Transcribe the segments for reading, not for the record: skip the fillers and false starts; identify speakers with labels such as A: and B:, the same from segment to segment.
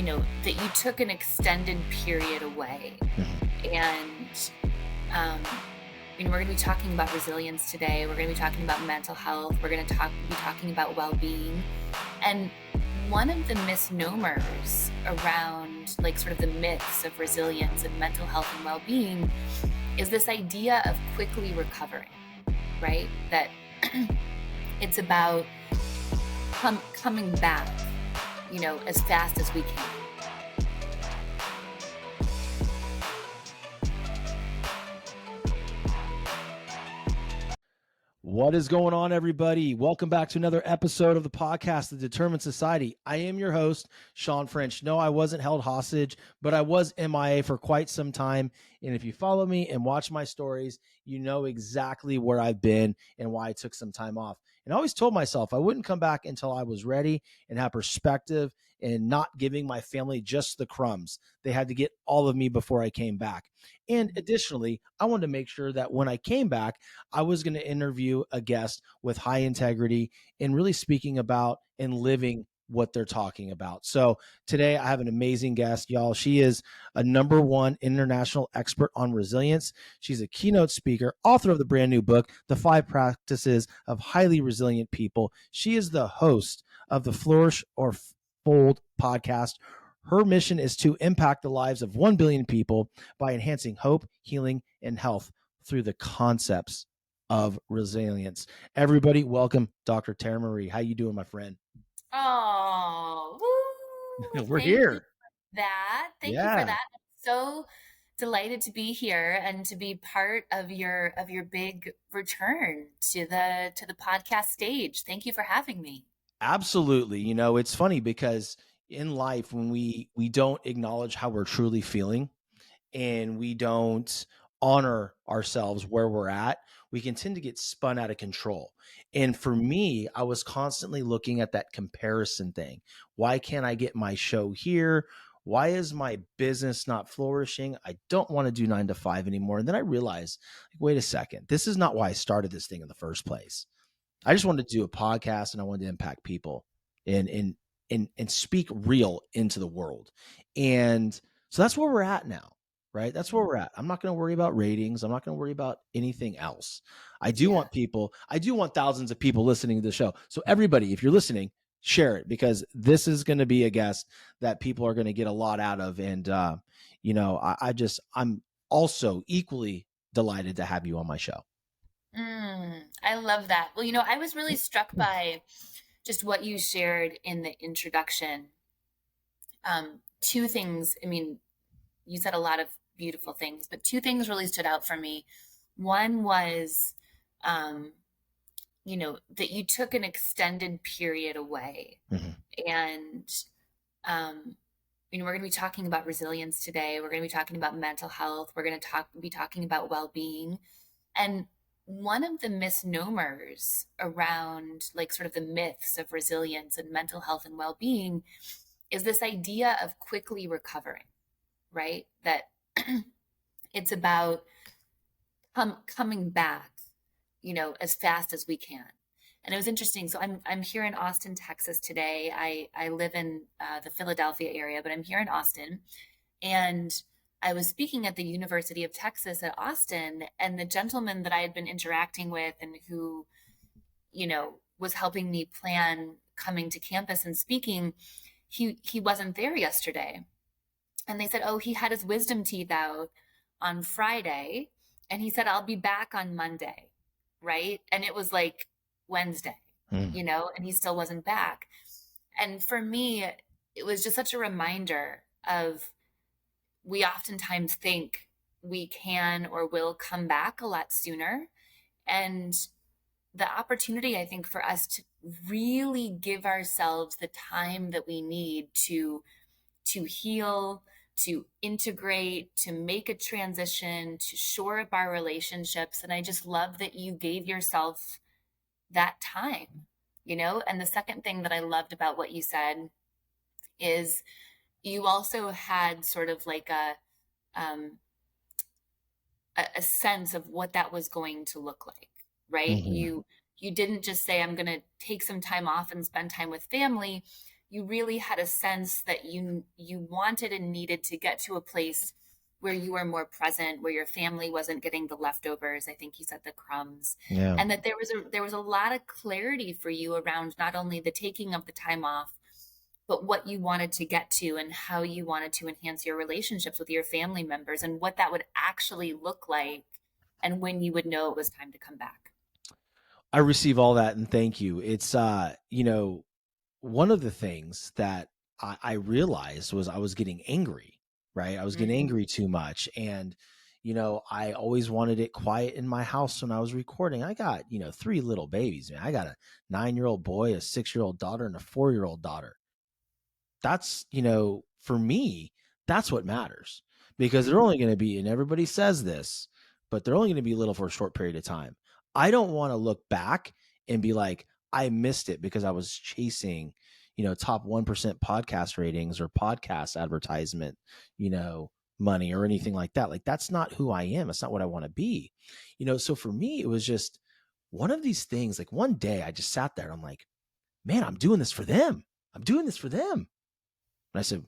A: that you took an extended period away. And, we're going to be talking about resilience today. We're going to be talking about mental health. We're going to be talking about well-being. And one of the misnomers around like sort of the myths of resilience and mental health and well-being is this idea of quickly recovering, right? That it's about coming back, as fast as we can.
B: What is going on, everybody? Welcome back to another episode of the podcast, The Determined Society. I am your host, Shawn French. No, I wasn't held hostage, but I was MIA for quite some time. And if you follow me and watch my stories, you know exactly where I've been and why I took some time off. And I always told myself I wouldn't come back until I was ready and have perspective and not giving my family just the crumbs. They had to get all of me before I came back. And additionally, I wanted to make sure that when I came back, I was going to interview a guest with high integrity and really speaking about and living what they're talking about. So today I have an amazing guest, y'all. She is a #1 international expert on resilience. She's a keynote speaker, author of the brand new book, The 5 Practices of Highly Resilient People. She is the host of the Flourish or Fold podcast. Her mission is to impact the lives of 1 billion people by enhancing hope, healing, and health through the concepts of resilience. Everybody, welcome Dr. Taryn Marie. How you doing, my friend?
A: Oh, woo.
B: We're
A: Thank you
B: here.
A: for that. Thank you for that. I'm so delighted to be here and to be part of your big return to the podcast stage. Thank you for having me.
B: Absolutely. It's funny because in life, when we don't acknowledge how we're truly feeling and we don't honor ourselves where we're at, we can tend to get spun out of control. And for me, I was constantly looking at that comparison thing. Why can't I get my show here? Why is my business not flourishing? I don't want to do 9 to 5 anymore. And then I realized, wait a second, this is not why I started this thing in the first place. I just wanted to do a podcast and I wanted to impact people and speak real into the world. And so that's where we're at now, right? That's where we're at. I'm not going to worry about ratings. I'm not going to worry about anything else. I do want thousands of people listening to the show. So everybody, if you're listening, share it, because this is going to be a guest that people are going to get a lot out of. And, I'm also equally delighted to have you on my show.
A: I love that. Well, I was really struck by just what you shared in the introduction. Two things, you said a lot of beautiful things, but two things really stood out for me. One was, that you took an extended period away. And, we're going to be talking about resilience today. We're going to be talking about mental health. We're going to be talking about well-being. And one of the misnomers around like sort of the myths of resilience and mental health and well-being is this idea of quickly recovering, right? That it's about coming back, as fast as we can. And it was interesting. So I'm here in Austin, Texas today. I live in the Philadelphia area, but I'm here in Austin. And I was speaking at the University of Texas at Austin, and the gentleman that I had been interacting with and who, was helping me plan coming to campus and speaking, he wasn't there yesterday. And they said, oh, he had his wisdom teeth out on Friday. And he said, I'll be back on Monday. Right. And it was like Wednesday, and he still wasn't back. And for me, it was just such a reminder of, we oftentimes think we can or will come back a lot sooner. And the opportunity, I think, for us to really give ourselves the time that we need to heal, to integrate, to make a transition, to shore up our relationships. And I just love that you gave yourself that time, And the second thing that I loved about what you said is you also had sort of like a sense of what that was going to look like, right? You didn't just say, I'm going to take some time off and spend time with family. you really had a sense that you wanted and needed to get to a place where you were more present, where your family wasn't getting the leftovers. I think you said the crumbs.
B: Yeah.
A: And that there was a lot of clarity for you around not only the taking of the time off, but what you wanted to get to and how you wanted to enhance your relationships with your family members and what that would actually look like and when you would know it was time to come back.
B: I receive all that, and thank you. It's one of the things that I realized was I was getting angry, right? I was getting
A: Mm-hmm.
B: angry too much. And, I always wanted it quiet in my house when I was recording. I got, 3 little babies, man. I got a 9-year-old boy, a 6-year-old daughter, and a 4-year-old daughter. That's, for me, that's what matters, because they're
A: Mm-hmm.
B: only going to be, and everybody says this, but they're only going to be little for a short period of time. I don't want to look back and be like, I missed it because I was chasing, top 1% podcast ratings or podcast advertisement, money or anything like that. Like, that's not who I am. It's not what I want to be. So for me, it was just one of these things. Like, one day I just sat there and I'm like, man, I'm doing this for them. I'm doing this for them. And I said,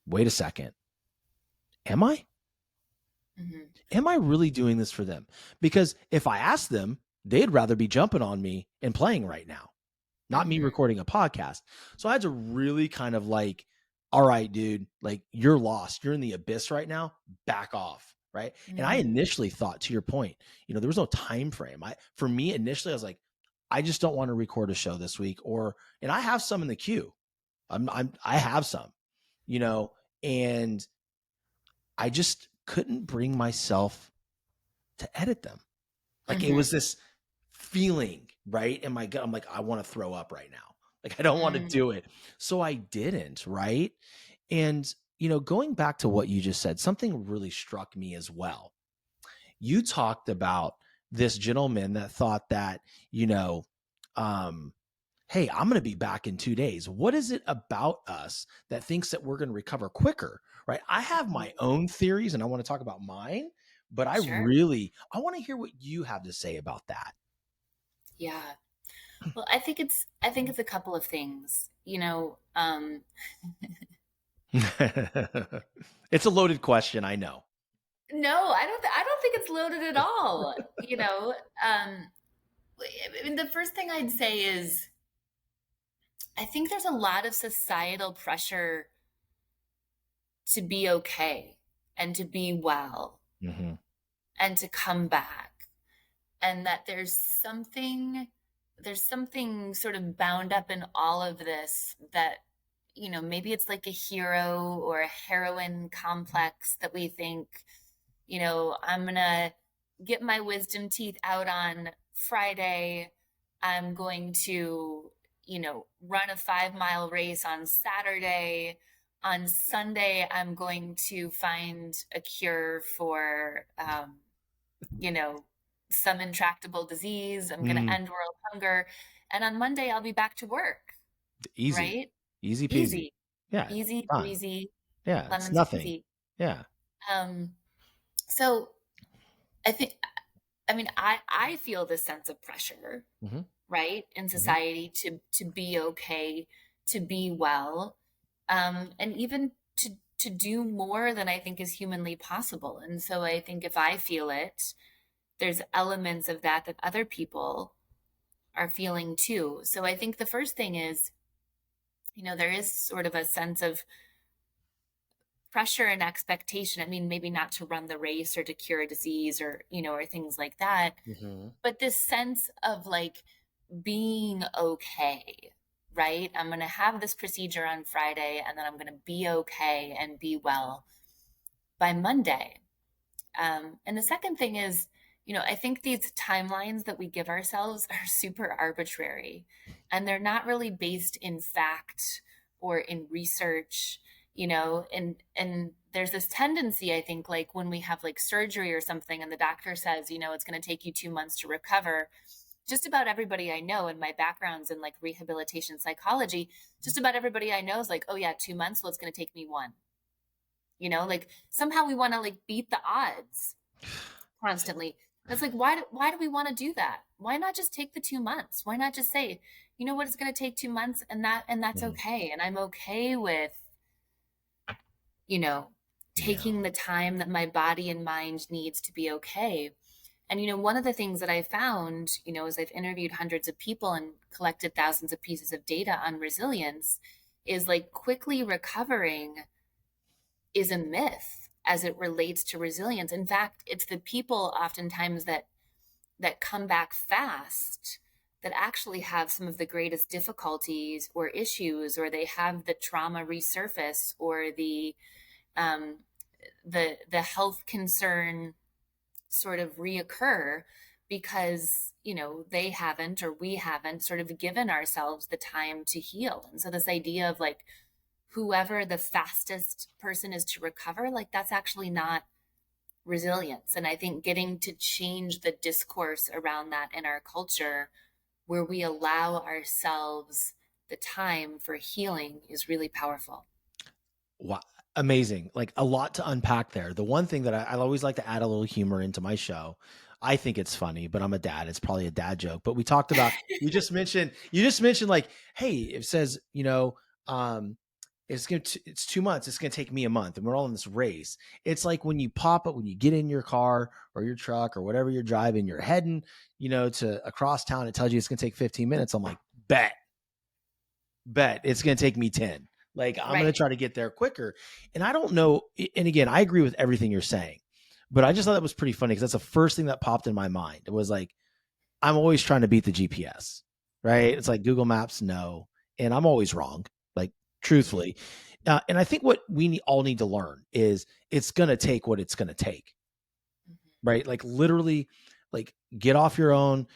B: wait a second. Am I?
A: Mm-hmm.
B: Am I really doing this for them? Because if I ask them, they'd rather be jumping on me and playing right now, not me
A: Mm-hmm.
B: recording a podcast. So I had to really kind of like, all right, dude, like, you're lost. You're in the abyss right now. Back off. Right. And I
A: Mm-hmm.
B: initially thought, to your point, there was no time frame. For me, initially, I was like, I just don't want to record a show this week, and I have some in the queue. I have some, and I just couldn't bring myself to edit them. Like, it
A: Mm-hmm.
B: was this feeling, right, in my gut. I'm like, I want to throw up right now. Like, I don't want to
A: Mm-hmm.
B: do it. So I didn't, right? And, going back to what you just said, something really struck me as well. You talked about this gentleman that thought that, um, hey, I'm going to be back in 2 days. What is it about us that thinks that we're going to recover quicker, right? I have my own theories and I want to talk about mine, but I
A: Sure.
B: want to hear what you have to say about that.
A: Yeah. Well, I think it's a couple of things.
B: It's a loaded question, I know.
A: No, I don't think it's loaded at all. I mean, the first thing I'd say is I think there's a lot of societal pressure to be okay and to be well
B: Mm-hmm.
A: and to come back, and that there's something sort of bound up in all of this that maybe it's like a hero or a heroine complex that we think, I'm gonna get my wisdom teeth out on Friday. I'm going to, run a 5 mile race on Saturday. On Sunday, I'm going to find a cure for, you know, some intractable disease. I'm going to
B: Mm,
A: end world hunger. And on Monday, I'll be back to work,
B: easy,
A: right?
B: easy peasy.
A: Easy,
B: Yeah,
A: easy
B: done.
A: breezy,
B: Yeah, it's
A: lemon
B: nothing.
A: squeezy.
B: Yeah.
A: Um, so I think, I mean, I feel this sense of pressure,
B: Mm-hmm.
A: right, in
B: Mm-hmm.
A: society to be okay, to be well, and even to do more than I think is humanly possible. And so I think if I feel it, there's elements of that that other people are feeling too. So I think the first thing is, there is sort of a sense of pressure and expectation. I mean, maybe not to run the race or to cure a disease or, or things like that,
B: Mm-hmm.
A: but this sense of like being okay, right? I'm going to have this procedure on Friday and then I'm going to be okay and be well by Monday. And the second thing is, I think these timelines that we give ourselves are super arbitrary and they're not really based in fact or in research, and there's this tendency, I think, like when we have like surgery or something and the doctor says, it's going to take you 2 months to recover. Just about everybody I know, and my background's in like rehabilitation psychology, just about everybody I know is like, oh yeah, 2 months, well, it's going to take me one. Like somehow we want to like beat the odds constantly. That's like, why do we want to do that? Why not just take the 2 months? Why not just say, you know what, it's going to take 2 months, and that's
B: Mhm.
A: okay. And I'm okay with, you know,
B: Yeah.
A: taking the time that my body and mind needs to be okay. And, one of the things that I found, as I've interviewed hundreds of people and collected thousands of pieces of data on resilience, is like quickly recovering is a myth as it relates to resilience. In fact, it's the people oftentimes that come back fast that actually have some of the greatest difficulties or issues, or they have the trauma resurface, or um, the health concern sort of reoccur, because they haven't, or we haven't sort of given ourselves the time to heal. And so this idea of like whoever the fastest person is to recover, like that's actually not resilience. And I think getting to change the discourse around that in our culture, where we allow ourselves the time for healing, is really powerful.
B: Wow. Amazing. Like a lot to unpack there. The one thing that I always like to add a little humor into my show. I think it's funny, but I'm a dad. It's probably a dad joke. But we talked about, you just mentioned like, hey, it says, um, it's 2 months. It's gonna take me a month, and we're all in this race. It's like when you pop up, when you get in your car or your truck or whatever you're driving, you're heading, to across town. It tells you it's gonna take 15 minutes. I'm like, bet it's going to take me 10. Like I'm going to
A: Right.
B: try to get there quicker. And I don't know. And again, I agree with everything you're saying, but I just thought that was pretty funny because that's the first thing that popped in my mind. It was like, I'm always trying to beat the GPS, right? It's like Google Maps, no. And I'm always wrong, like truthfully. And I think what we all need to learn is it's going to take what it's going to take, right? Like literally, like get off your own,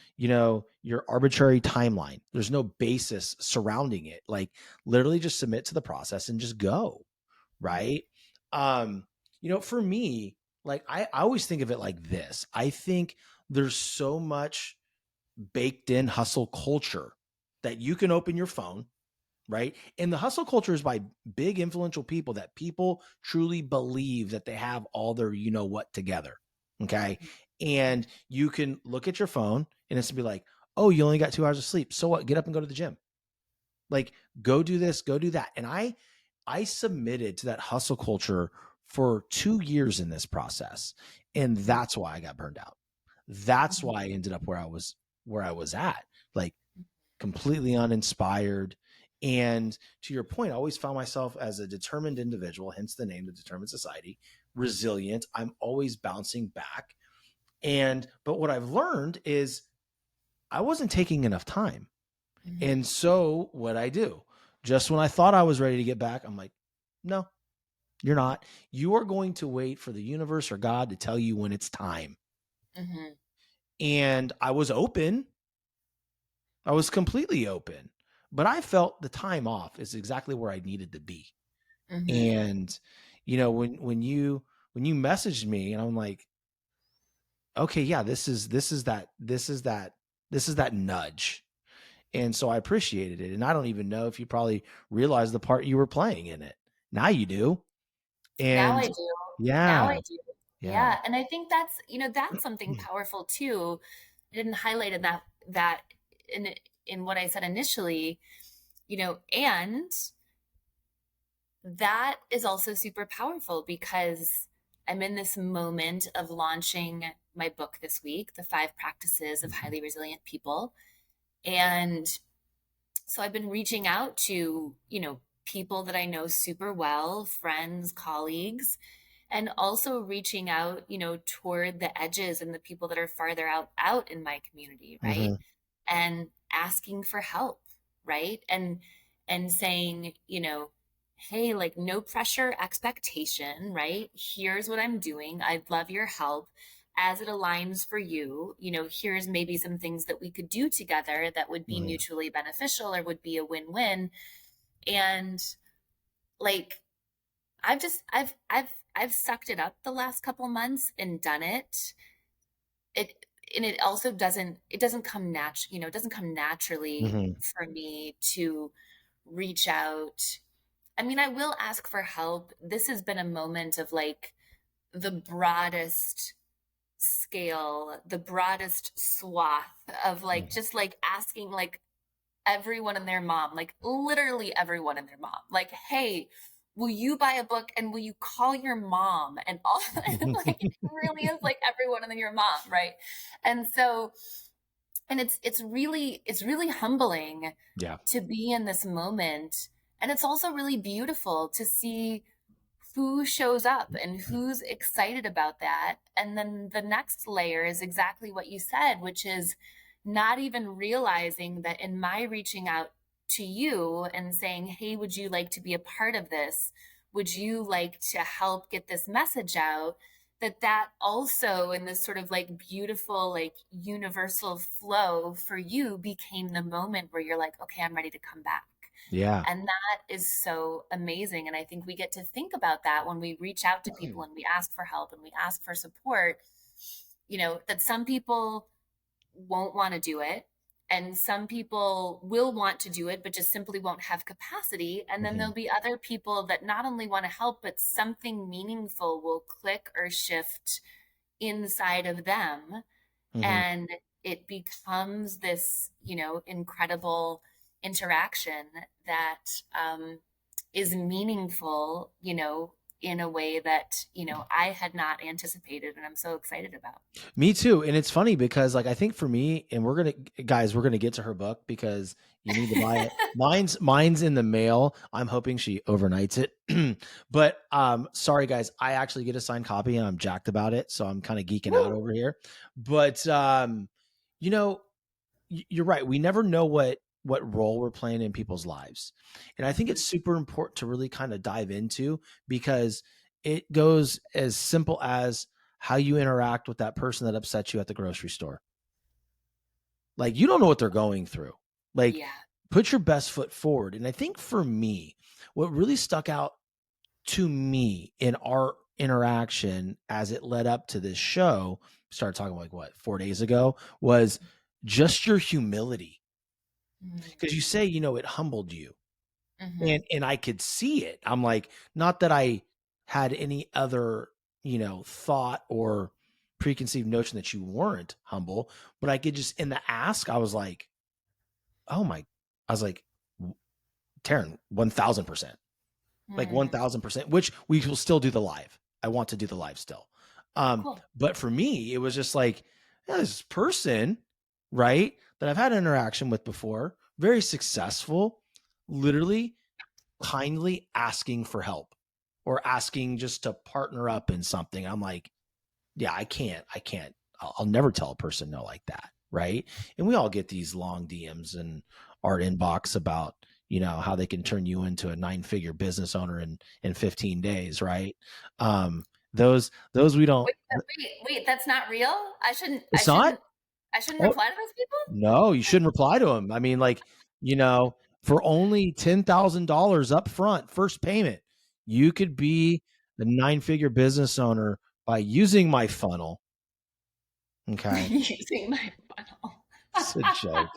B: your arbitrary timeline. There's no basis surrounding it. Like literally just submit to the process and just go, right? Um, for me, like I always think of it like this. I think there's so much baked in hustle culture that you can open your phone, right? And the hustle culture is by big influential people that people truly believe that they have all their what together. Okay. And you can look at your phone and it's to be like, oh, you only got 2 hours of sleep. So what? Get up and go to the gym. Like go do this, go do that. And I submitted to that hustle culture for 2 years in this process. And that's why I got burned out. That's why I ended up where I was at. Like completely uninspired. And to your point, I always found myself as a determined individual, hence the name, the Determined Society, resilient. I'm always bouncing back. But what I've learned is I wasn't taking enough time. And so what I do, just when I thought I was ready to get back, I'm like, no, you're not. You are going to wait for the universe or God to tell you when it's time.
A: Mm-hmm.
B: And I was open. I was completely open, but I felt the time off is exactly where I needed to be.
A: Mm-hmm.
B: And when you messaged me, and I'm like, okay, yeah, this is that nudge. And so I appreciated it. And I don't even know if you probably realized the part you were playing in it. Now you do.
A: Now
B: And
A: I do. Now
B: yeah,
A: I do.
B: yeah.
A: Yeah. And I think that's something powerful too. I didn't highlight in that in what I said initially, and that is also super powerful because I'm in this moment of launching my book this week, The 5 Practices of Highly Resilient People. And so I've been reaching out to, people that I know super well, friends, colleagues, and also reaching out, toward the edges and the people that are farther out in my community, right?
B: Mm-hmm.
A: And asking for help, right? And saying, hey, like no pressure expectation, right? Here's what I'm doing. I'd love your help as it aligns for you. Here's maybe some things that we could do together that would be
B: Mm-hmm.
A: mutually beneficial or would be a win-win. And like I've sucked it up the last couple months and done it. It and it doesn't come it doesn't come naturally
B: Mm-hmm.
A: for me to reach out. I mean, I will ask for help. This has been a moment of like the broadest scale, the broadest swath of like just like asking like everyone and their mom, like literally everyone and their mom, like, hey, will you buy a book and will you call your mom? And all and like it really is like everyone and then your mom, right? And so, and it's really humbling
B: Yeah.
A: to be in this moment. And it's also really beautiful to see who shows up and who's excited about that. And then the next layer is exactly what you said, which is not even realizing that in my reaching out to you and saying, hey, would you like to be a part of this? Would you like to help get this message out? That also in this sort of like beautiful, like universal flow for you became the moment where you're like, okay, I'm ready to come back.
B: Yeah.
A: And that is so amazing. And I think we get to think about that when we reach out to people and we ask for help and we ask for support, that some people won't want to do it. And some people will want to do it, but just simply won't have capacity. And then
B: Mm-hmm.
A: there'll be other people that not only want to help, but something meaningful will click or shift inside of them.
B: Mm-hmm.
A: And it becomes this, incredible interaction that is meaningful, in a way that, I had not anticipated and I'm so excited about.
B: Me too. And it's funny because like I think for me, and we're gonna get to her book because you need to buy it. Mine's in the mail. I'm hoping she overnights it. But sorry guys, I actually get a signed copy and I'm jacked about it. So I'm kind of geeking out over here. But you know, you're right. We never know what role we're playing in people's lives. And I think it's super important to really kind of dive into because it goes as simple as how you interact with that person that upset you at the grocery store. Like you don't know what they're going through. Like
A: Yeah.
B: put your best foot forward. And I think for me, what really stuck out to me in our interaction as it led up to this show, started talking like what, 4 days ago, was just your humility. Because you say, it humbled you.
A: Mm-hmm.
B: And I could see it. I'm like, not that I had any other, thought or preconceived notion that you weren't humble, but I could just in the ask, I was like, oh my, I was like, Taryn, 1000%, like
A: Mm.
B: 1000%, which we will still do the live. I want to do the live still.
A: Cool.
B: But for me, it was just like, yeah, this person, right, that I've had an interaction with before, very successful, literally kindly asking for help or asking just to partner up in something. I'm like, yeah, I can't, I'll never tell a person no like that. Right. And we all get these long DMs in our inbox about, how they can turn you into a 9-figure business owner in 15 days. Right. Those we don't,
A: Wait, that's not real. I shouldn't, I
B: it's not.
A: shouldn't, I shouldn't
B: Oh,
A: reply to those people.
B: no, you shouldn't reply to them. I mean, like, for only $10,000 up front, first payment, you could be the 9-figure business owner by using my funnel. Okay.
A: Using my funnel.
B: It's a joke.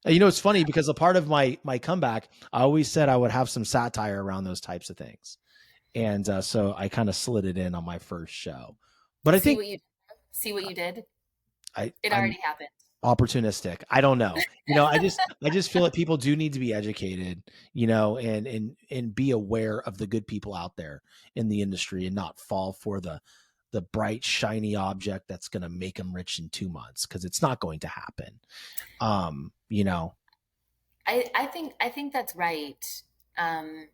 B: It's funny because a part of my comeback, I always said I would have some satire around those types of things. And so I kind of slid it in on my first show. But I think
A: See what you did. It
B: I'm
A: already happened.
B: opportunistic. I don't know. I just feel that people do need to be educated, and be aware of the good people out there in the industry and not fall for the bright shiny object that's going to make them rich in 2 months because it's not going to happen. You know.
A: I think that's right. Um,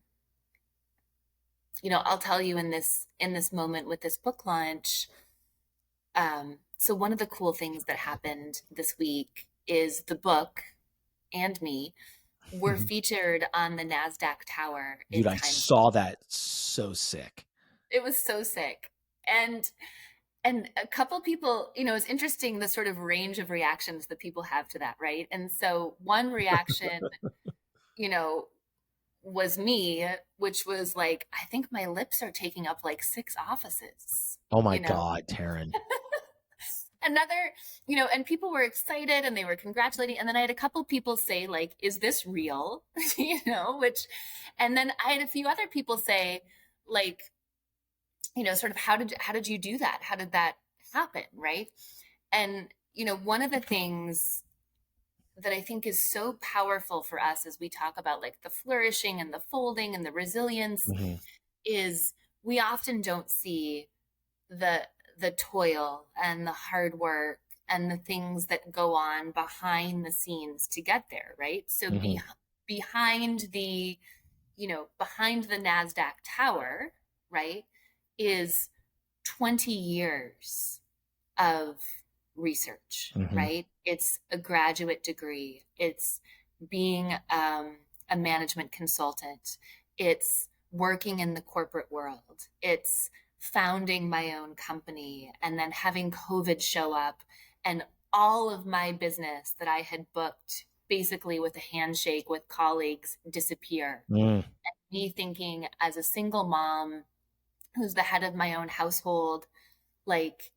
A: I'll tell you in this moment with this book launch. So one of the cool things that happened this week is the book and me were featured on the NASDAQ tower
B: Dude,
A: in
B: I
A: Times
B: saw that. So sick.
A: It was so sick. And a couple people, it's interesting the sort of range of reactions that people have to that, right? And so one reaction, you know, was me, which was like, I think my lips are taking up like 6 offices,
B: Oh my
A: you know?
B: God, Taryn.
A: Another, and people were excited and they were congratulating. And then I had a couple people say, like, is this real? And then I had a few other people say, like, sort of how did you do that? How did that happen? Right. And, one of the things that I think is so powerful for us as we talk about like the flourishing and the folding and the resilience
B: Mm-hmm.
A: is we often don't see the the toil and the hard work and the things that go on behind the scenes to get there, right? So
B: Mm-hmm.
A: behind the, behind the NASDAQ tower, right, is 20 years of research,
B: Mm-hmm.
A: right? It's a graduate degree. It's being a management consultant. It's working in the corporate world. It's founding my own company and then having COVID show up and all of my business that I had booked basically with a handshake with colleagues disappear.
B: Mm.
A: Me thinking as a single mom who's the head of my own household, like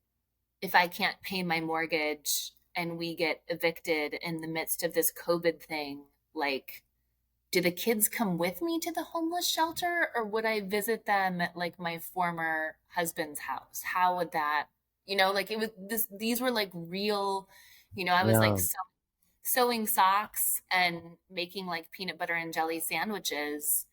A: if I can't pay my mortgage and we get evicted in the midst of this COVID thing, like, do the kids come with me to the homeless shelter or would I visit them at like my former husband's house? How would that, like it was these were like real, I was like
B: Yeah.
A: sewing socks and making like peanut butter and jelly sandwiches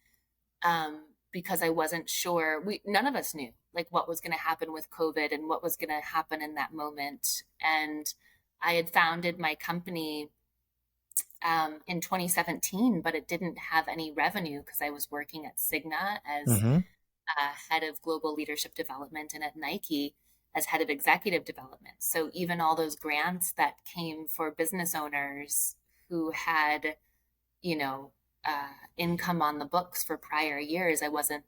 A: because I wasn't sure. None of us knew like what was going to happen with COVID and what was going to happen in that moment. And I had founded my company in 2017, but it didn't have any revenue because I was working at Cigna as
B: Mm-hmm.
A: head of global leadership development and at Nike as head of executive development. So even all those grants that came for business owners who had you know, income on the books for prior years, I wasn't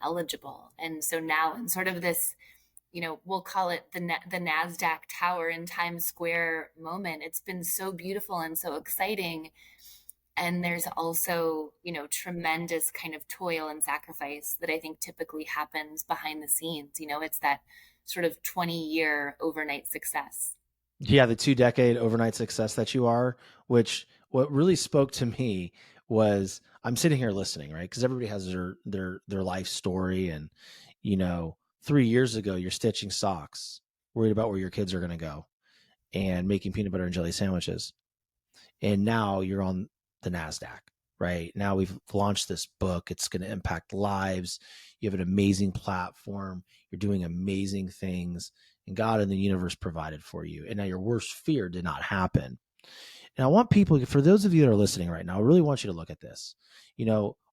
A: eligible. And so now in sort of this, we'll call it the Nasdaq Tower in Times Square moment. It's been so beautiful and so exciting. And there's also, tremendous kind of toil and sacrifice that I think typically happens behind the scenes. It's that sort of 20-year overnight success.
B: Yeah, the 2 decade overnight success that you are, which what really spoke to me was I'm sitting here listening, right? Because everybody has their life story, and 3 years ago you're stitching socks, worried about where your kids are going to go, and making peanut butter and jelly sandwiches, and now you're on the NASDAQ, right? Now we've launched this book. It's going to impact lives. You have an amazing platform. You're doing amazing things, and God and the universe provided for you. And now your worst fear did not happen. And I want people, for those of you that are listening right now, I really want you to look at this.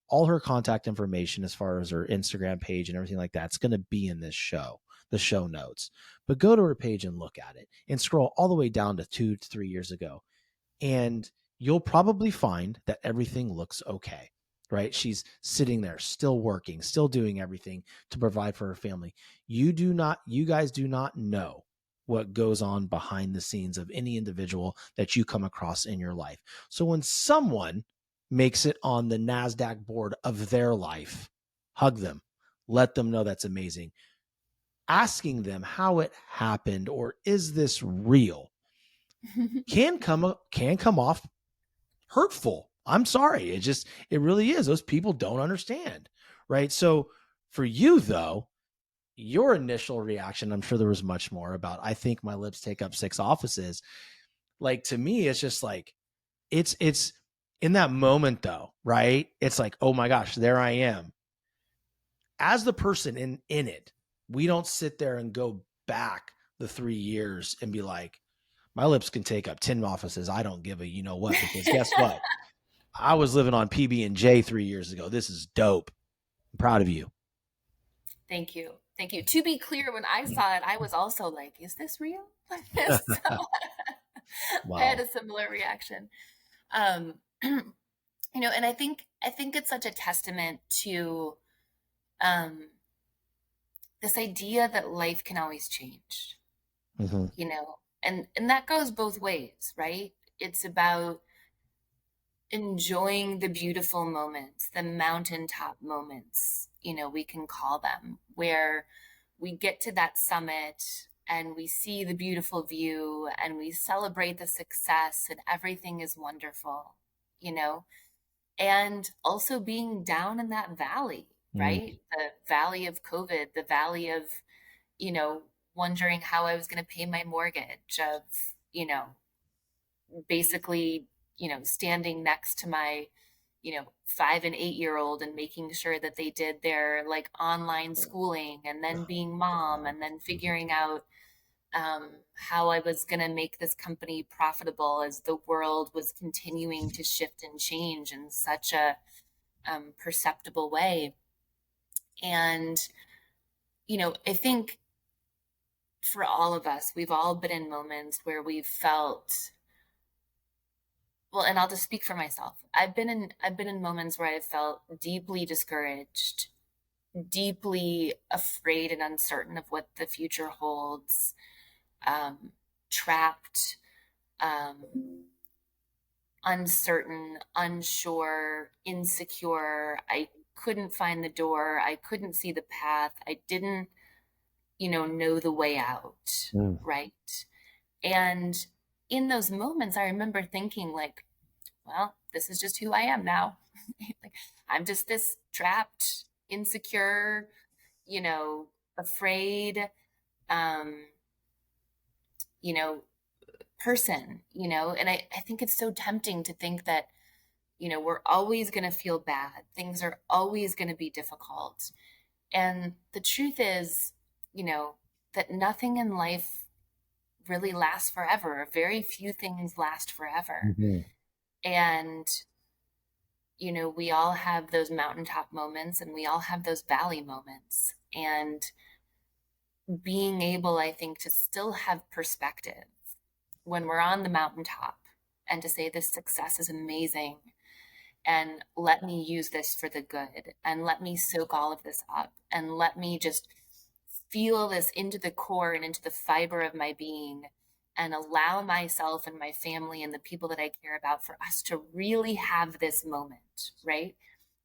B: All her contact information as far as her Instagram page and everything like that, it's going to be in this show, the show notes. But go to her page and look at it and scroll all the way down to 2 to 3 years ago. And you'll probably find that everything looks okay, right? She's sitting there, still working, still doing everything to provide for her family. You guys do not know what goes on behind the scenes of any individual that you come across in your life. So when someone makes it on the NASDAQ board of their life, hug them, let them know that's amazing. Asking them how it happened or is this real can come off hurtful. I'm sorry. It really is. Those people don't understand. Right. So for you though, your initial reaction, I'm sure there was much more about, I think my lips take up 6 offices. Like to me, it's just like, it's in that moment though, right? It's like, oh my gosh, there I am. As the person in it, we don't sit there and go back the 3 years and be like, my lips can take up 10 offices. I don't give a you know what, because guess what? I was living on PB&J 3 years ago. This is dope. I'm proud of you.
A: Thank you. Thank you. To be clear, when I saw it, I was also like, is this real? So I had
B: Wow.
A: a similar reaction. Um, and I think it's such a testament to um, this idea that life can always change,
B: Mm-hmm.
A: and that goes both ways, right? It's about enjoying the beautiful moments, the mountaintop moments, we can call them, where we get to that summit and we see the beautiful view and we celebrate the success and everything is wonderful, you know, and also being down in that valley, right?
B: Mm-hmm.
A: The valley of COVID, the valley of, you know, wondering how I was going to pay my mortgage, of, you know, basically, standing next to my, 5 and 8 year old and making sure that they did their like online schooling, and then being mom, and then figuring out how I was going to make this company profitable as the world was continuing to shift and change in such a perceptible way. And, I think for all of us, we've all been in moments where we've felt, well, and I'll just speak for myself. I've been in moments where I've felt deeply discouraged, deeply afraid and uncertain of what the future holds, trapped, um, uncertain, unsure, insecure. I couldn't find the door. I couldn't see the path. I didn't, know the way out.
B: Mm.
A: Right. And in those moments, I remember thinking, like, well, this is just who I am now. Like, I'm just this trapped, insecure, afraid, um, you know, person, and I think it's so tempting to think that, we're always going to feel bad. Things are always going to be difficult. And the truth is, that nothing in life really lasts forever. Very few things last forever.
B: Mm-hmm.
A: And, we all have those mountaintop moments and we all have those valley moments. And being able, I think, to still have perspective when we're on the mountaintop and to say this success is amazing, and let me use this for the good, and let me soak all of this up, and let me just feel this into the core and into the fiber of my being, and allow myself and my family and the people that I care about for us to really have this moment, right?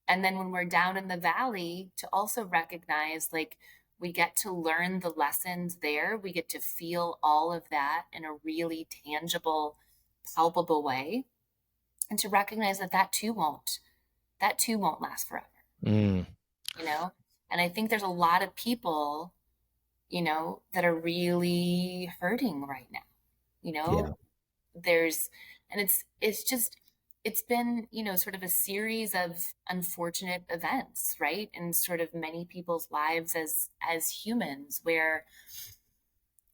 A: And then when we're down in the valley, to also recognize, like, we get to learn the lessons there. We get to feel all of that in a really tangible, palpable way. And to recognize that that too won't last forever,
B: Mm.
A: you know? And I think there's a lot of people, that are really hurting right now, you
B: Yeah.
A: know? There's, and it's been, sort of a series of unfortunate events, right? In sort of many people's lives as humans, where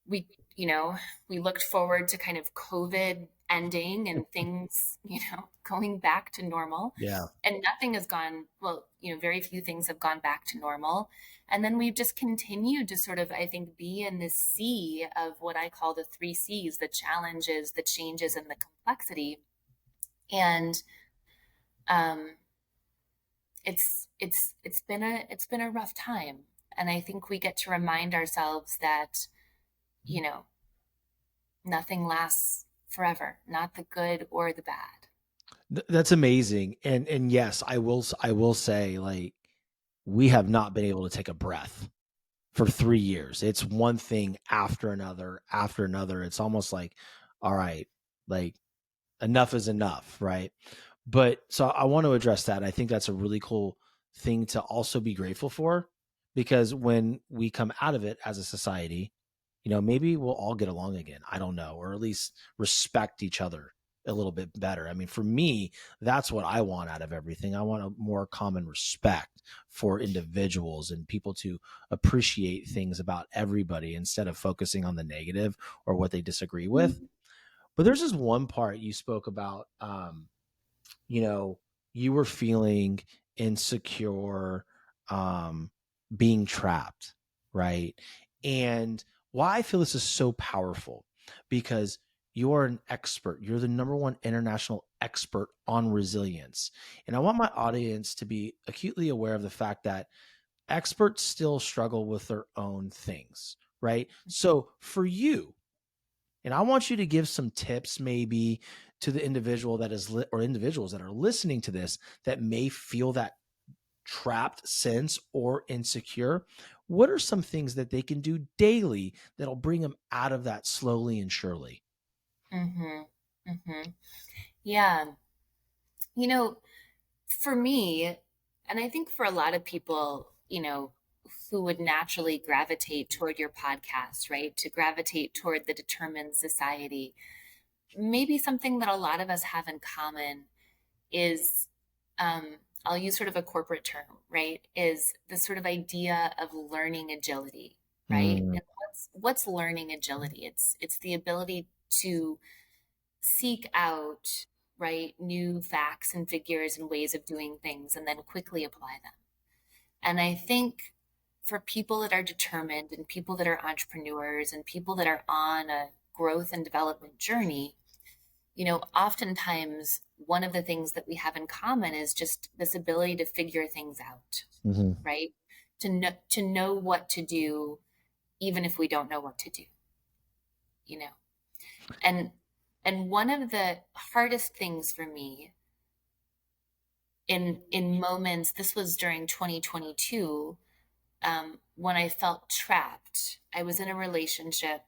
A: we, we looked forward to kind of COVID ending and things, going back to normal.
B: Yeah.
A: And nothing has gone, well, very few things have gone back to normal. And then we've just continued to sort of, I think, be in this sea of what I call the 3 C's: the challenges, the changes, and the complexity. And um, it's been a rough time. And I think we get to remind ourselves that, you know, nothing lasts forever, not the good or the bad.
B: That's amazing. And yes, I will say, like, we have not been able to take a breath for 3 years. It's one thing after another after another. It's almost like, all right, like, enough is enough, right? But so I want to address that. I think that's a really cool thing to also be grateful for, because when we come out of it as a society, maybe we'll all get along again. I don't know, or at least respect each other a little bit better. I mean, for me, that's what I want out of everything. I want a more common respect for individuals and people to appreciate things about everybody instead of focusing on the negative or what they disagree with. But there's this one part you spoke about, you know, you were feeling insecure, um, being trapped, right? And why I feel this is so powerful, because you're an expert. You're the number one international expert on resilience. And I want my audience to be acutely aware of the fact that experts still struggle with their own things, right? So for you, and I want you to give some tips maybe to the individual that is or individuals that are listening to this that may feel that trapped sense or insecure. What are some things that they can do daily that'll bring them out of that slowly and surely?
A: Mm-hmm. Mm-hmm. Yeah. You know, for me, and I think for a lot of people, who would naturally gravitate toward your podcast, right? To gravitate toward the Determined Society. maybe something that a lot of us have in common is, I'll use sort of a corporate term, right? Is this sort of idea of learning agility, right?
B: Mm,
A: And what's learning agility? It's the ability to seek out, right, new facts and figures and ways of doing things and then quickly apply them. And I think for people that are determined and people that are entrepreneurs and people that are on a growth and development journey, oftentimes one of the things that we have in common is just this ability to figure things out,
B: mhm.
A: right? To know what to do, even if we don't know what to do, you know. And one of the hardest things for me in moments, this was during 2022, when I felt trapped. I was in a relationship.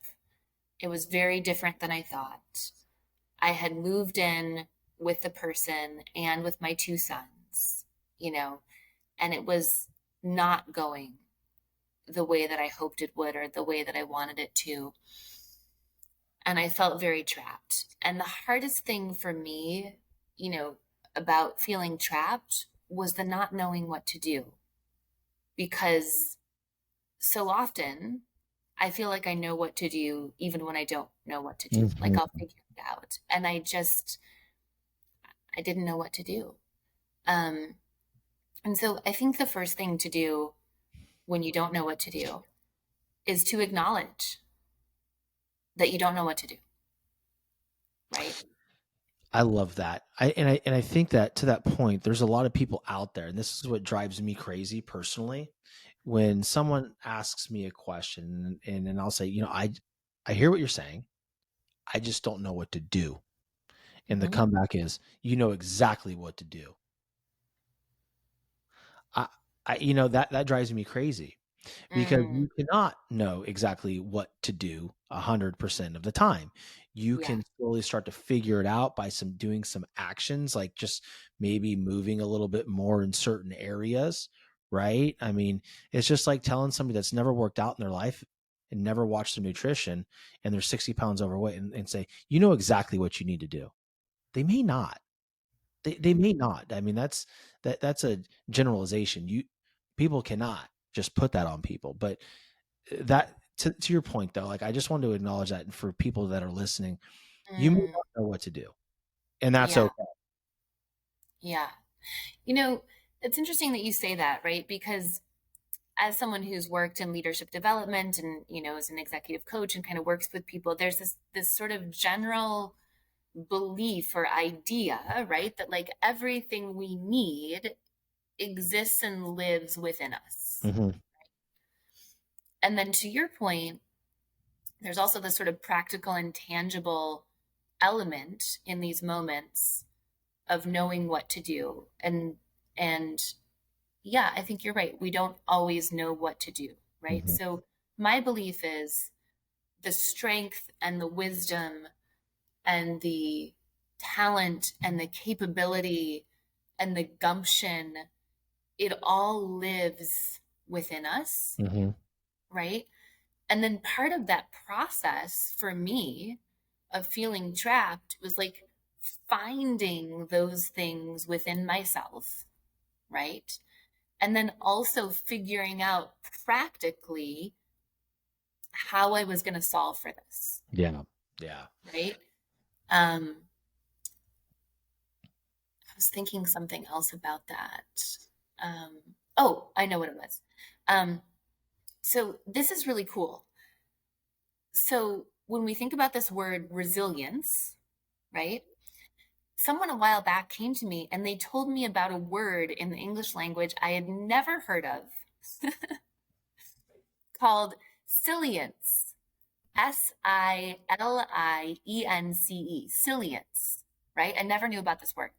A: It was very different than I thought. I had moved in with the person and with my two sons, and it was not going the way that I hoped it would or the way that I wanted it to. And I felt very trapped. And the hardest thing for me, about feeling trapped was the not knowing what to do. Because so often I feel like I know what to do even when I don't know what to do. Like
B: Mhm.
A: I'll figure it out. And I didn't know what to do. Um, and so I think the first thing to do when you don't know what to do is to acknowledge that you don't know what to do, right?
B: I love that. I think that to that point, there's a lot of people out there, and this is what drives me crazy personally. When someone asks me a question, and I'll say, I hear what you're saying. I just don't know what to do. And the
A: Mm-hmm.
B: comeback is, you know exactly what to do. I, that drives me crazy because
A: Mm,
B: you cannot know exactly what to do 100% of the time. You
A: yeah.
B: can slowly start to figure it out by doing some actions, like just maybe moving a little bit more in certain areas, right? I mean, it's just like telling somebody that's never worked out in their life and never watched their nutrition and they're 60 pounds overweight and say, you know exactly what you need to do. They may not. They may not. I mean, that's a generalization. People cannot just put that on people. But that to your point though, like I just want to acknowledge that for people that are listening, you may
A: Mm,
B: not know what to do. And that's
A: yeah.
B: okay.
A: Yeah. You know, it's interesting that you say that, right? Because as someone who's worked in leadership development and, as an executive coach and kind of works with people, there's this sort of general belief or idea, right? That like everything we need exists and lives within us.
B: Hmm.
A: And then to your point, there's also this sort of practical and tangible element in these moments of knowing what to do. And yeah, I think you're right. We don't always know what to do, right?
B: Hmm.
A: So my belief is the strength and the wisdom and the talent and the capability and the gumption, it all lives within us,
B: Hmm.
A: right? And then part of that process for me of feeling trapped was like finding those things within myself, right? And then also figuring out practically how I was going to solve for this,
B: Yeah. Yeah.
A: right? Um, I was thinking something else about that. Oh, I know what it was. Um, so this is really cool. So when we think about this word resilience, right? Someone a while back came to me and they told me about a word in the English language I had never heard of called silience. Silience, Silience, right? I never knew about this word.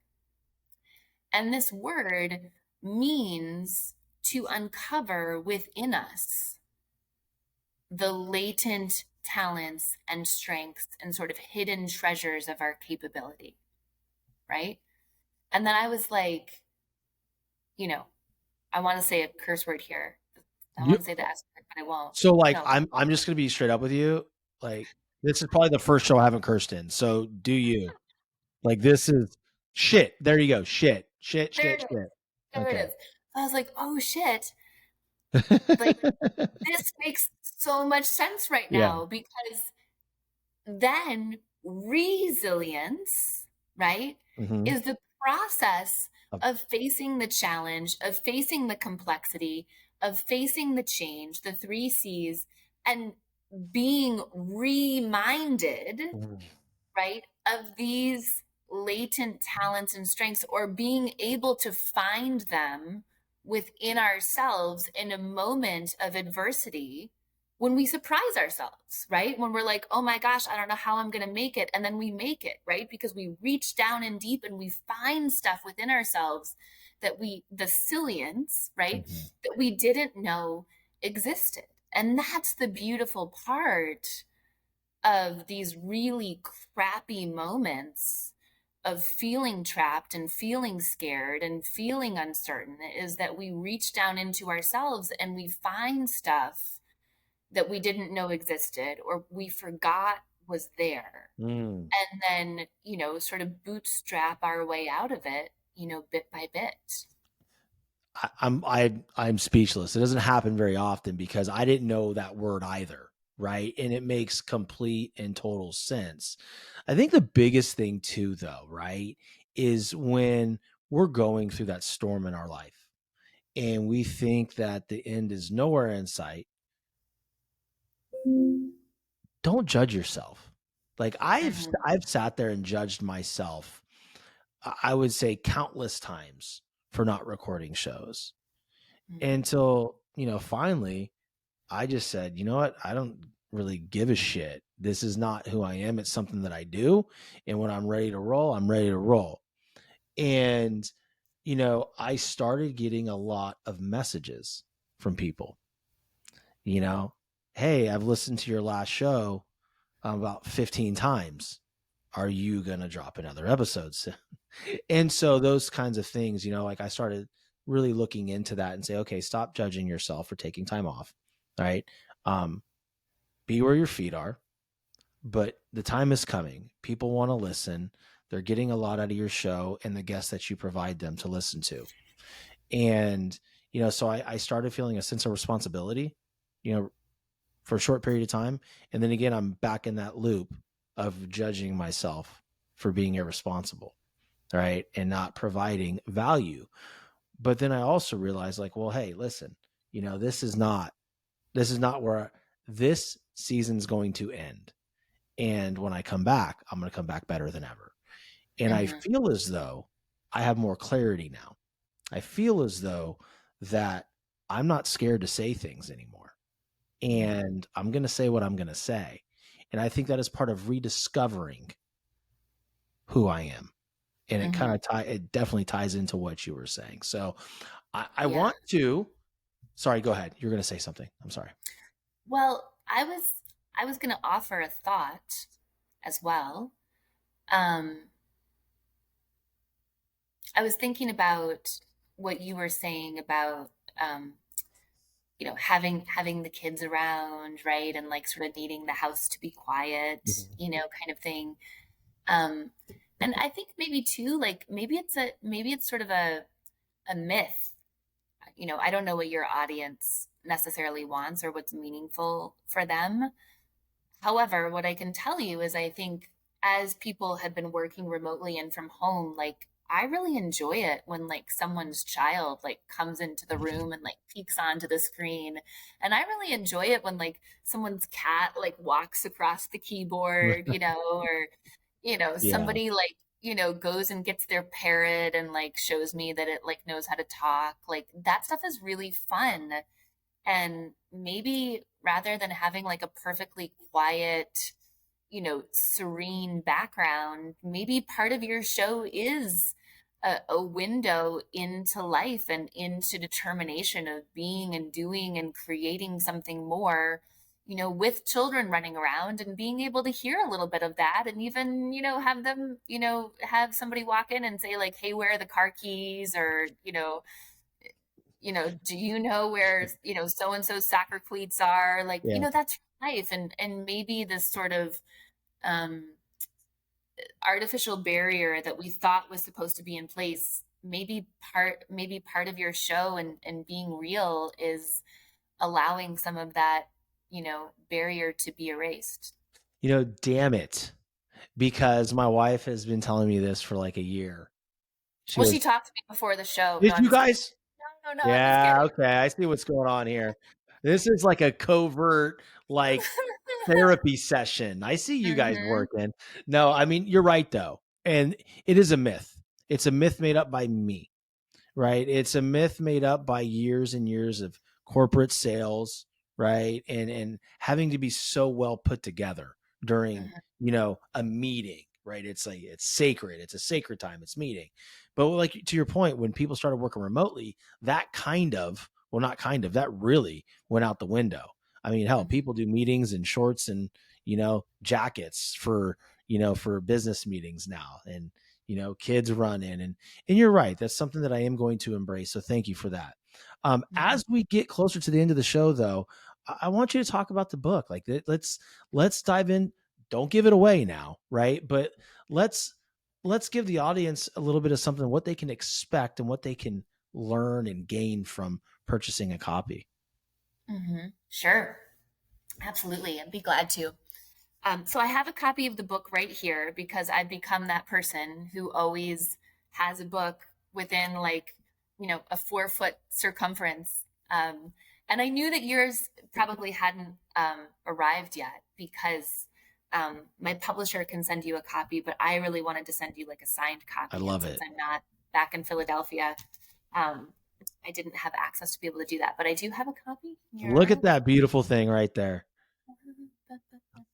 A: And this word means to uncover within us the latent talents and strengths and sort of hidden treasures of our capability, right? And then I was like, you know, I want to say a curse word here. I
B: You,
A: want to say the S word, but I won't.
B: so like
A: No.
B: I'm just gonna be straight up with you. Like This is probably the first show I haven't cursed in. So do you. Like, this is shit. There you go. Shit. Shit,
A: There
B: shit,
A: it is.
B: shit.
A: There it
B: Okay.
A: is. I was like, oh shit. Like, this makes so much sense right
B: Yeah.
A: now because then resilience, right,
B: Mhm.
A: is the process of facing the challenge, of facing the complexity, of facing the change, the three C's, and being reminded,
B: Mhm.
A: right, of these latent talents and strengths, or being able to find them within ourselves in a moment of adversity when we surprise ourselves, right? When we're like, oh my gosh, I don't know how I'm going to make it. And then we make it, right? Because we reach down and deep and we find stuff within ourselves the silience, right?
B: Mhm.
A: That we didn't know existed. And that's the beautiful part of these really crappy moments of feeling trapped and feeling scared and feeling uncertain, is that we reach down into ourselves and we find stuff that we didn't know existed or we forgot was there.
B: Mm.
A: And then, sort of bootstrap our way out of it, bit by bit.
B: I'm speechless. It doesn't happen very often because I didn't know that word either, right? And it makes complete and total sense. I think the biggest thing too, though, right, is when we're going through that storm in our life and we think that the end is nowhere in sight. Don't judge yourself. Like
A: Mm-hmm.
B: I've sat there and judged myself. I would say countless times for not recording shows until, finally I just said, you know what? I don't really give a shit. This is not who I am. It's something that I do. And when I'm ready to roll, I'm ready to roll. And, I started getting a lot of messages from people, you know, hey, I've listened to your last show about 15 times. Are you going to drop another episode soon? And so those kinds of things, like I started really looking into that and say, okay, stop judging yourself for taking time off. Right. Um, be where your feet are, but the time is coming. People want to listen. They're getting a lot out of your show and the guests that you provide them to listen to. And, so I started feeling a sense of responsibility, you know, for a short period of time. And then again, I'm back in that loop of judging myself for being irresponsible, right? And not providing value. But then I also realized like, well, hey, listen, this is not where this season's going to end. And when I come back, I'm going to come back better than ever. And I
A: Mm-hmm.
B: feel as though I have more clarity now. I feel as though that I'm not scared to say things anymore. And I'm going to say what I'm going to say. And I think that is part of rediscovering who I am. And it
A: Mm-hmm.
B: it definitely ties into what you were saying. So I
A: Yeah.
B: want to, sorry, go ahead. You're going to say something. I'm sorry.
A: Well, I was going to offer a thought as well. Um, I was thinking about what you were saying about um, having the kids around, right, and like sort of needing the house to be quiet,
B: Mhm.
A: kind of thing. Um, and I think maybe too, like maybe it's sort of a myth. I don't know what your audience necessarily wants or what's meaningful for them. However, what I can tell you is I think as people have been working remotely and from home, like I really enjoy it when like someone's child like comes into the room and like peeks onto the screen. And I really enjoy it when like someone's cat like walks across the keyboard, or
B: Yeah.
A: somebody like goes and gets their parrot and like shows me that it like knows how to talk. Like that stuff is really fun. And maybe rather than having like a perfectly quiet, serene background, maybe part of your show is a window into life and into determination of being and doing and creating something more, with children running around and being able to hear a little bit of that and even, have them, have somebody walk in and say like, hey, where are the car keys? Or, do you know where, so and so soccer cleats are? Like,
B: Yeah.
A: that's life, and maybe this sort of um, artificial barrier that we thought was supposed to be in place, maybe part of your show and being real is allowing some of that, barrier to be erased.
B: Damn it. Because my wife has been telling me this for like a year. She
A: Well, she
B: goes,
A: talked to me before the show. No,
B: did
A: I'm
B: you
A: just kidding.
B: guys?
A: No, no, no, I'm just
B: Yeah,
A: kidding.
B: okay. I see what's going on here. This is like a covert, like therapy session. I see you guys
A: Hmm.
B: working. No, I mean, you're right though. And it is a myth. It's a myth made up by me, right? It's a myth made up by years and years of corporate sales, right? And having to be so well put together during,
A: Hmm.
B: a meeting, right? It's like it's sacred. It's a sacred time. It's meeting. But like to your point, when people started working remotely, not kind of, that really went out the window. I mean, hell,
A: Hmm.
B: people do meetings in shorts and, jackets for business meetings now. And, kids run in and you're right. That's something that I am going to embrace. So thank you for that.
A: Hmm.
B: As we get closer to the end of the show, though, I want you to talk about the book. Like, let's dive in. Don't give it away now, right? But let's give the audience a little bit of something, what they can expect and what they can learn and gain from purchasing a copy.
A: Hmm. Sure. Absolutely. I'd be glad to. So I have a copy of the book right here because I've become that person who always has a book within like, a 4 foot circumference. And I knew that yours probably hadn't arrived yet because my publisher can send you a copy, but I really wanted to send you like a signed
B: I
A: copy. And
B: love
A: since
B: it.
A: I'm not back in Philadelphia, um, I didn't have access to be able to do that, but I do have a copy
B: Look at
A: here.
B: that beautiful thing right there.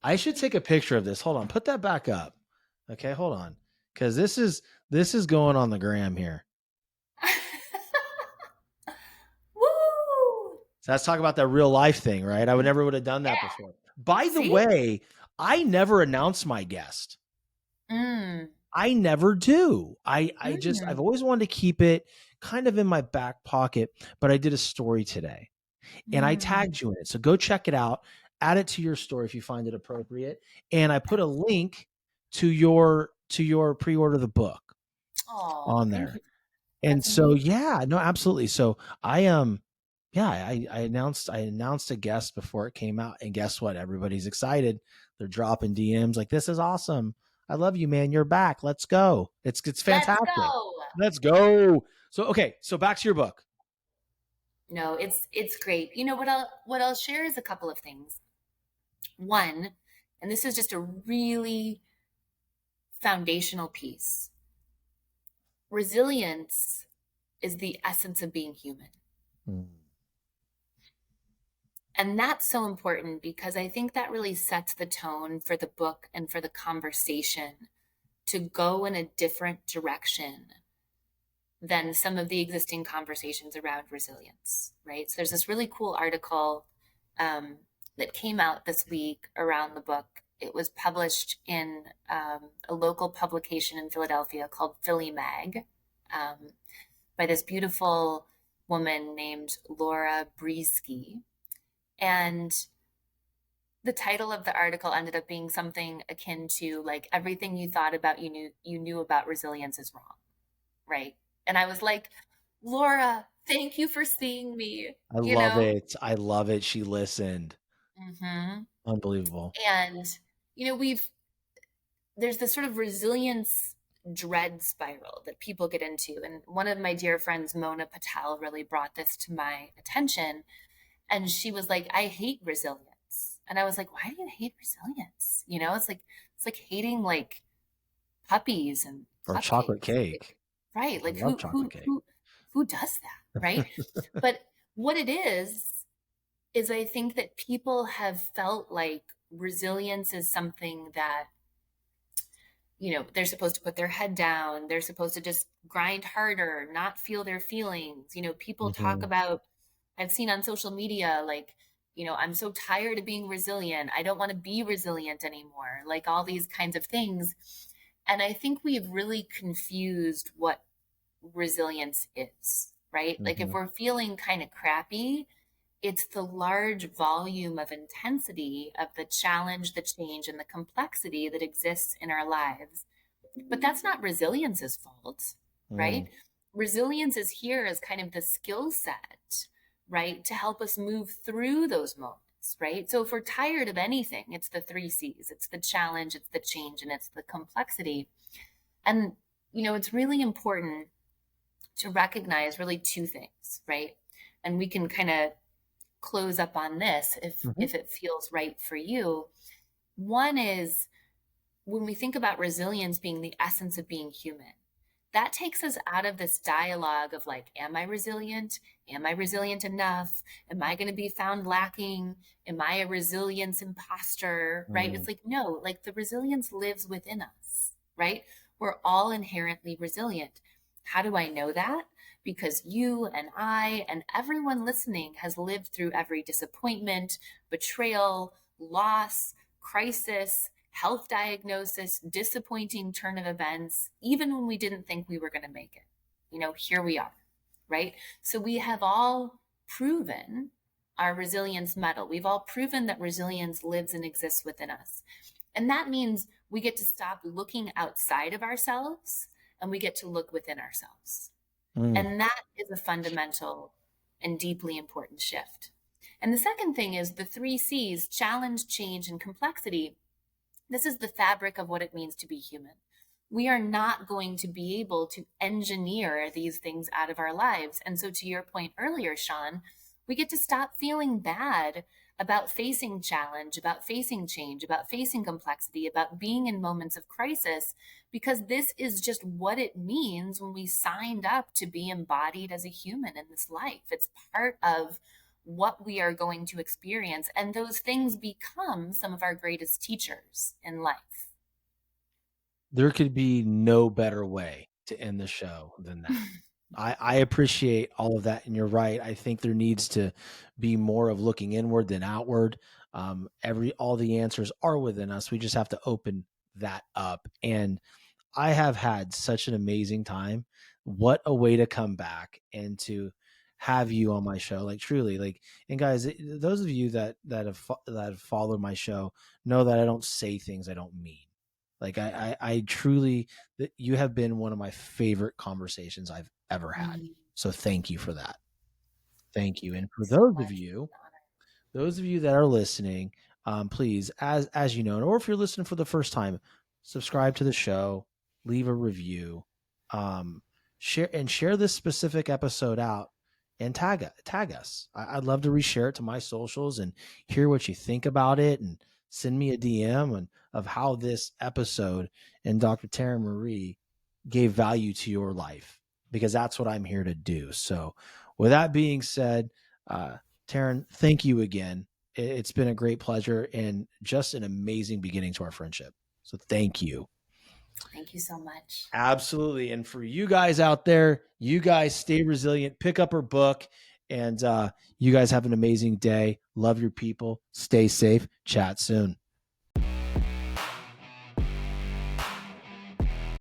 B: I should take a picture of this. Hold on. Put that back up. Okay, hold on. Cuz this is going on the gram here.
A: Woo!
B: So let's talk about that real life thing, right? I would have done that
A: Yeah.
B: before. By the
A: See?
B: way, I never announce my guest.
A: Mm.
B: I never do. I've
A: Mm.
B: always wanted to keep it kind of in my back pocket, but I did a story today and I
A: Mm.
B: tagged you in it. So go check it out. Add it to your story if you find it appropriate. And I put a link to your pre-order the book
A: Oh,
B: on
A: thank
B: there.
A: you.
B: And
A: That's
B: so
A: amazing.
B: yeah, no, absolutely. So I announced a guest before it came out, and guess what? Everybody's excited. They're dropping DMs like, "This is awesome. I love you, man. You're back. Let's go." It's
A: Let's
B: fantastic.
A: go.
B: Let's go. So okay, so back to your book.
A: No, it's great. What I'll share is a couple of things. One, and this is just a really foundational piece. Resilience is the essence of being human.
B: Mm.
A: And that's so important because I think that really sets the tone for the book and for the conversation to go in a different direction than some of the existing conversations around resilience, right? So there's this really cool article um, that came out this week around the book. It was published in a local publication in Philadelphia called Philly Mag um, by this beautiful woman named Laura Breesky. And the title of the article ended up being something akin to like everything you thought about you knew about resilience is wrong, right? And I was like, Laura, thank you for seeing me,
B: I
A: you
B: love
A: know?
B: it. I love it. She listened.
A: Hmm.
B: Unbelievable.
A: And, there's this sort of resilience dread spiral that people get into. And one of my dear friends, Mona Patel, really brought this to my attention. And she was like, I hate resilience. And I was like, why do you hate resilience? It's like hating like puppies and
B: Or chocolate
A: cupcakes.
B: cake.
A: Right.
B: I
A: Like
B: love
A: who
B: chocolate
A: who
B: cake.
A: who who does that, right? But what it is I think that people have felt like resilience is something that, they're supposed to put their head down, they're supposed to just grind harder, not feel their feelings. People talk
B: Mhm.
A: about, I've seen on social media like, I'm so tired of being resilient. I don't want to be resilient anymore. Like all these kinds of things. And I think we've really confused what resilience is, right? Like if
B: Mhm.
A: we're feeling kind of crappy, It's the large volume of intensity of the challenge, the change, and the complexity that exists in our lives. But that's not resilience's fault, right? Resilience is here as kind of the skill set, right, to help us move through those moments, right? So if we're tired of anything, it's the three C's: it's the challenge, it's the change, and it's the complexity. And, it's really important to recognize really two things, right? And we can kind of close up on this if it feels right for you. One is, when we think about resilience being the essence of being human, that takes us out of this dialogue of like, am I resilient? Am I resilient enough? Am I going to be found lacking? Am I a resilience imposter? Right? It's like, no, like the resilience lives within us, right? We're all inherently resilient. How do I know that? Because you and I and everyone listening has lived through every disappointment, betrayal, loss, crisis, health diagnosis, disappointing turn of events, even when we didn't think we were going to make it. Here we are, right? So we have all proven our resilience medal. We've all proven that resilience lives and exists within us. And that means we get to stop looking outside of ourselves and we get to look within ourselves. And that is a fundamental and deeply important shift. And the second thing is the three C's: challenge, change, and complexity. This is the fabric of what it means to be human. We are not going to be able to engineer these things out of our lives. And so, to your point earlier, Shawn, we get to stop feeling bad about facing challenge, about facing change, about facing complexity, about being in moments of crisis, because this is just what it means when we signed up to be embodied as a human in this life. It's part of what we are going to experience. And those things become some of our greatest teachers in life.
B: There could be no better way to end the show than that. I appreciate all of that. And you're right. I think there needs to be more of looking inward than outward. All the answers are within us. We just have to open that up. And I have had such an amazing time. What a way to come back and to have you on my show. Like truly, like, and guys, those of you that have followed my show know that I don't say things I don't mean. Like I truly, that you have been one of my favorite conversations I've ever had. So thank you for that. Thank you. And for those of you that are listening, please, as you know, or if you're listening for the first time, subscribe to the show, leave a review, share this specific episode out, and tag us. I'd love to reshare it to my socials and hear what you think about it, and send me a DM of how this episode and Dr. Taryn Marie gave value to your life, because that's what I'm here to do. So with that being said, Taryn, thank you again. It's been a great pleasure and just an amazing beginning to our friendship. So thank you.
A: Thank you so much.
B: Absolutely. And for you guys out there, you guys stay resilient, pick up her book, and you guys have an amazing day. Love your people. Stay safe. Chat soon.